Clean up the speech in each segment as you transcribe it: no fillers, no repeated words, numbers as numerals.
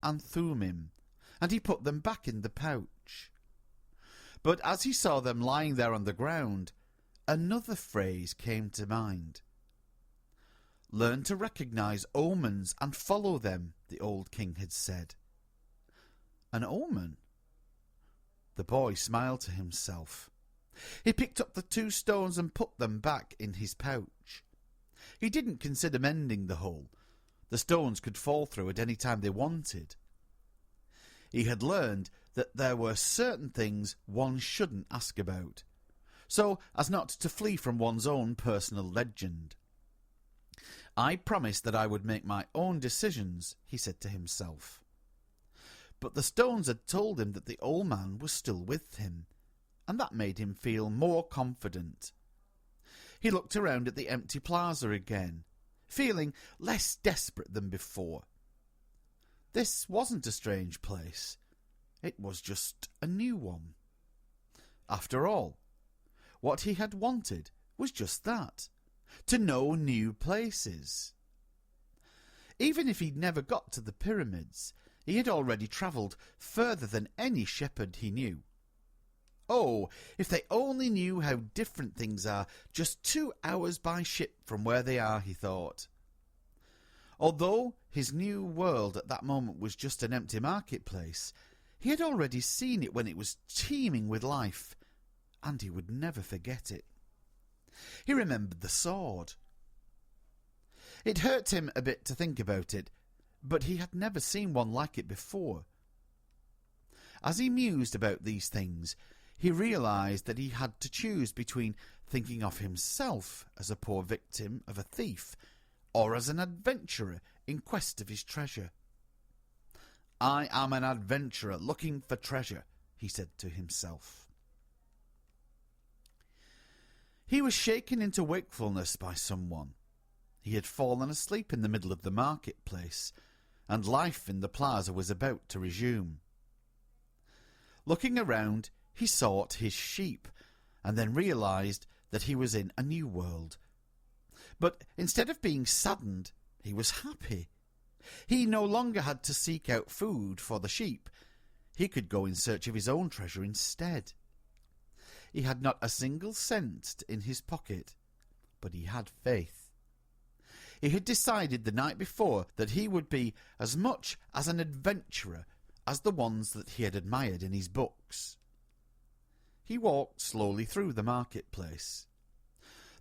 and Thummim, and he put them back in the pouch. But as he saw them lying there on the ground, another phrase came to mind. "Learn to recognize omens and follow them," the old king had said. An omen? The boy smiled to himself. He picked up the 2 stones and put them back in his pouch. He didn't consider mending the hole. The stones could fall through at any time they wanted. He had learned that there were certain things one shouldn't ask about, so as not to flee from one's own personal legend. "I promised that I would make my own decisions," he said to himself. But the stones had told him that the old man was still with him, and that made him feel more confident. He looked around at the empty plaza again, feeling less desperate than before. This wasn't a strange place. It was just a new one. After all, what he had wanted was just that, to know new places. Even if he'd never got to the pyramids, he had already travelled further than any shepherd he knew. Oh, if they only knew how different things are just 2 hours by ship from where they are, he thought. Although his new world at that moment was just an empty marketplace, he had already seen it when it was teeming with life, and he would never forget it. He remembered the sword. It hurt him a bit to think about it, but he had never seen one like it before. As he mused about these things, he realised that he had to choose between thinking of himself as a poor victim of a thief or as an adventurer in quest of his treasure. "I am an adventurer looking for treasure," he said to himself. He was shaken into wakefulness by someone. He had fallen asleep in the middle of the marketplace, and life in the plaza was about to resume. Looking around, he sought his sheep, and then realised that he was in a new world. But instead of being saddened, he was happy. He no longer had to seek out food for the sheep. He could go in search of his own treasure instead. He had not a single cent in his pocket, but he had faith. He had decided the night before that he would be as much as an adventurer as the ones that he had admired in his books. He walked slowly through the marketplace.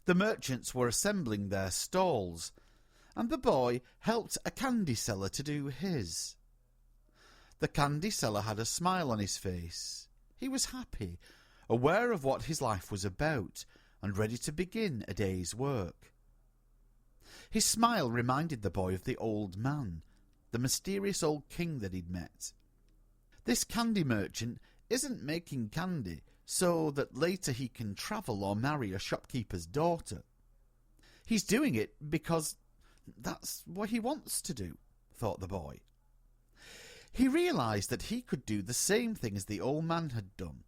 The merchants were assembling their stalls, and the boy helped a candy seller to do his. The candy seller had a smile on his face. He was happy, aware of what his life was about, and ready to begin a day's work. His smile reminded the boy of the old man, the mysterious old king that he'd met. This candy merchant isn't making candy so that later he can travel or marry a shopkeeper's daughter. He's doing it because that's what he wants to do, thought the boy. He realised that he could do the same thing as the old man had done,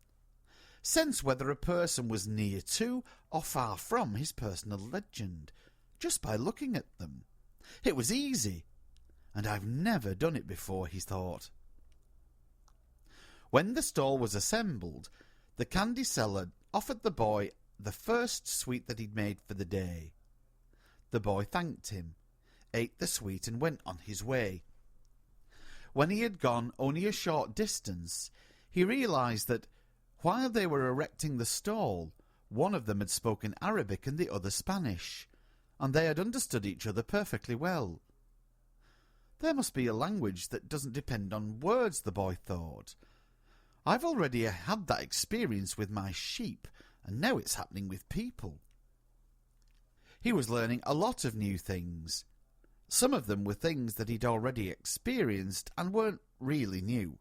sense whether a person was near to or far from his personal legend, just by looking at them. It was easy, and I've never done it before, he thought. When the stall was assembled, the candy seller offered the boy the first sweet that he'd made for the day. The boy thanked him, ate the sweet, and went on his way. When he had gone only a short distance, he realised that while they were erecting the stall, one of them had spoken Arabic and the other Spanish, and they had understood each other perfectly well. There must be a language that doesn't depend on words, the boy thought. I've already had that experience with my sheep, and now it's happening with people. He was learning a lot of new things. Some of them were things that he'd already experienced and weren't really new,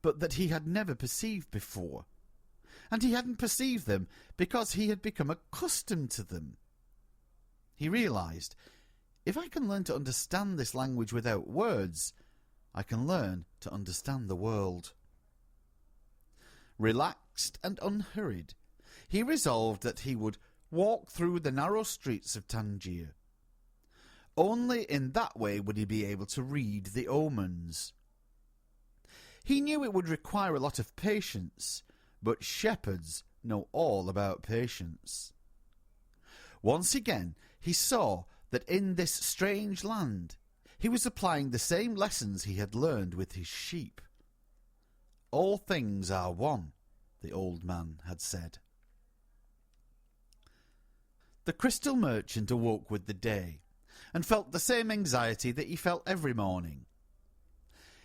but that he had never perceived before. And he hadn't perceived them because he had become accustomed to them. He realised, if I can learn to understand this language without words, I can learn to understand the world. Relaxed and unhurried, he resolved that he would walk through the narrow streets of Tangier. Only in that way would he be able to read the omens, He knew it would require a lot of patience, but shepherds know all about patience. Once again, he saw that in this strange land he was applying the same lessons he had learned with his sheep. All things are one, the old man had said. The crystal merchant awoke with the day, and felt the same anxiety that he felt every morning.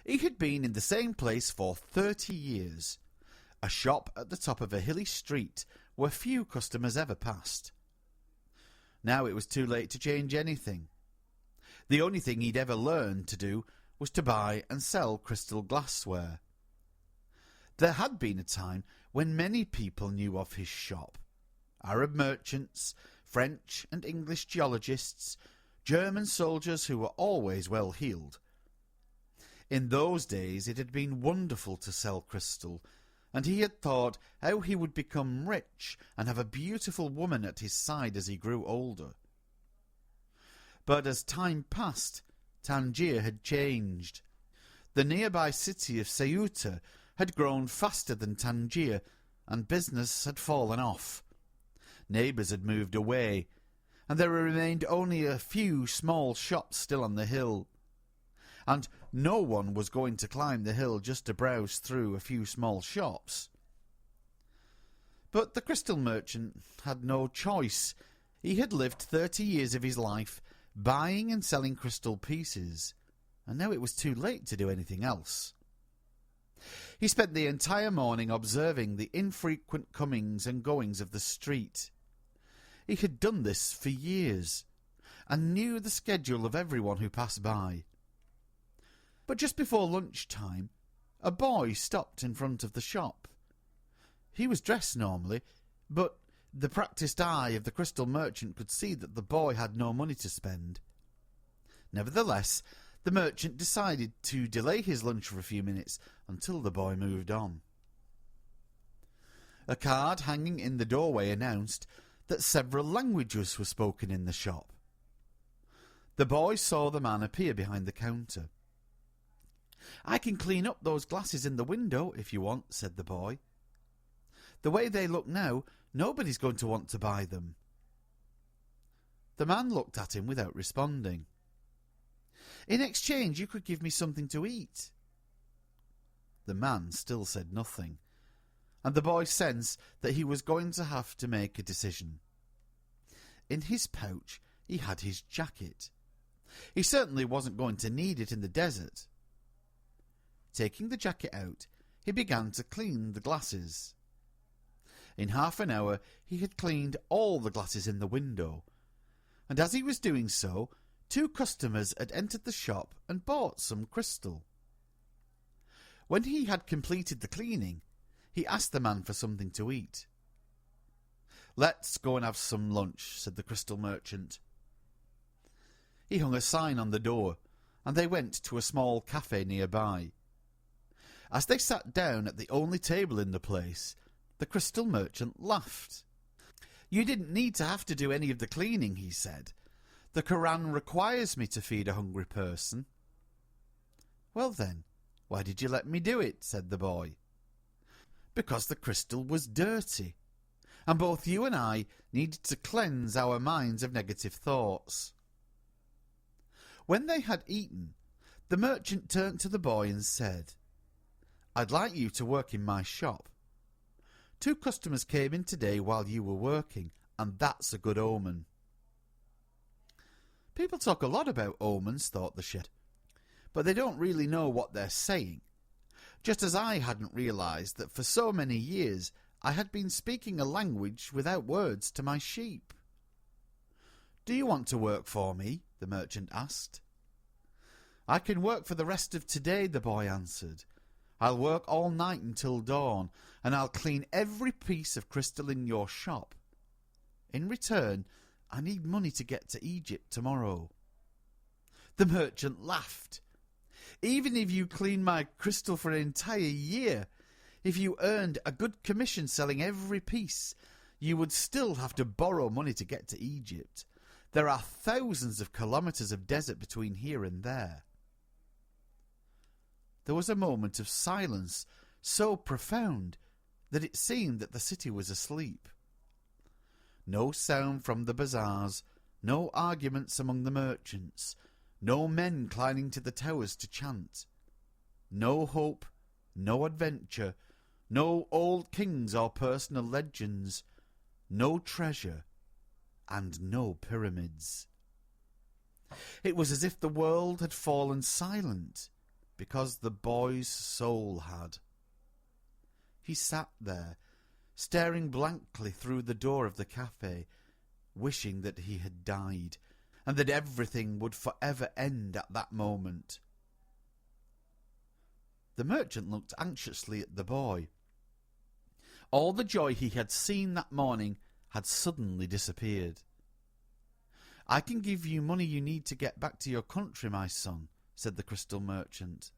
He had been in the same place for 30 years, a shop at the top of a hilly street where few customers ever passed. Now it was too late to change anything. The only thing he'd ever learned to do was to buy and sell crystal glassware. There had been a time when many people knew of his shop. Arab merchants, French and English geologists, German soldiers who were always well heeled. In those days it had been wonderful to sell crystal, and he had thought how he would become rich and have a beautiful woman at his side as he grew older. But as time passed, Tangier had changed. The nearby city of Ceuta had grown faster than Tangier, and business had fallen off. Neighbours had moved away, and there remained only a few small shops still on the hill. And no one was going to climb the hill just to browse through a few small shops. But the crystal merchant had no choice. He had lived 30 years of his life buying and selling crystal pieces, and now it was too late to do anything else. He spent the entire morning observing the infrequent comings and goings of the street. He had done this for years, and knew the schedule of everyone who passed by. But just before lunchtime, a boy stopped in front of the shop. He was dressed normally, but the practised eye of the crystal merchant could see that the boy had no money to spend. Nevertheless, the merchant decided to delay his lunch for a few minutes until the boy moved on. A card hanging in the doorway announced that several languages were spoken in the shop. The boy saw the man appear behind the counter. "I can clean up those glasses in the window if you want," said the boy. "The way they look now, nobody's going to want to buy them." The man looked at him without responding. "In exchange, you could give me something to eat." The man still said nothing, and the boy sensed that he was going to have to make a decision. In his pouch he had his jacket. He certainly wasn't going to need it in the desert. Taking the jacket out, he began to clean the glasses. In half an hour he had cleaned all the glasses in the window, and as he was doing so, 2 customers had entered the shop and bought some crystal. When he had completed the cleaning, he asked the man for something to eat. "Let's go and have some lunch," said the crystal merchant. He hung a sign on the door, and they went to a small cafe nearby. As they sat down at the only table in the place, the crystal merchant laughed. "You didn't need to have to do any of the cleaning," he said. "The Quran requires me to feed a hungry person." "Well then, why did you let me do it?" said the boy. "Because the crystal was dirty, and both you and I needed to cleanse our minds of negative thoughts." When they had eaten, the merchant turned to the boy and said, "I'd like you to work in my shop. 2 customers came in today while you were working, and that's a good omen." People talk a lot about omens, thought the shepherd, but they don't really know what they're saying, just as I hadn't realised that for so many years I had been speaking a language without words to my sheep. "Do you want to work for me?" the merchant asked. "I can work for the rest of today," the boy answered. "I'll work all night until dawn, and I'll clean every piece of crystal in your shop. In return, I need money to get to Egypt tomorrow." The merchant laughed. "Even if you cleaned my crystal for an entire year, if you earned a good commission selling every piece, you would still have to borrow money to get to Egypt. There are thousands of kilometres of desert between here and there." There was a moment of silence so profound that it seemed that the city was asleep. No sound from the bazaars, no arguments among the merchants, no men climbing to the towers to chant. No hope, no adventure, no old kings or personal legends, no treasure, and no pyramids. It was as if the world had fallen silent, because the boy's soul had. He sat there, staring blankly through the door of the cafe, wishing that he had died, and that everything would forever end at that moment. The merchant looked anxiously at the boy. All the joy he had seen that morning had suddenly disappeared. "I can give you money you need to get back to your country, my son," said the crystal merchant.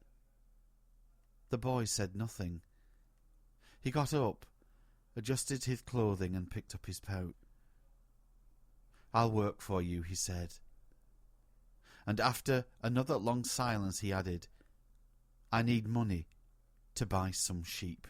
The boy said nothing. He got up, adjusted his clothing, and picked up his pouch. "I'll work for you," he said. And after another long silence he added, "I need money to buy some sheep."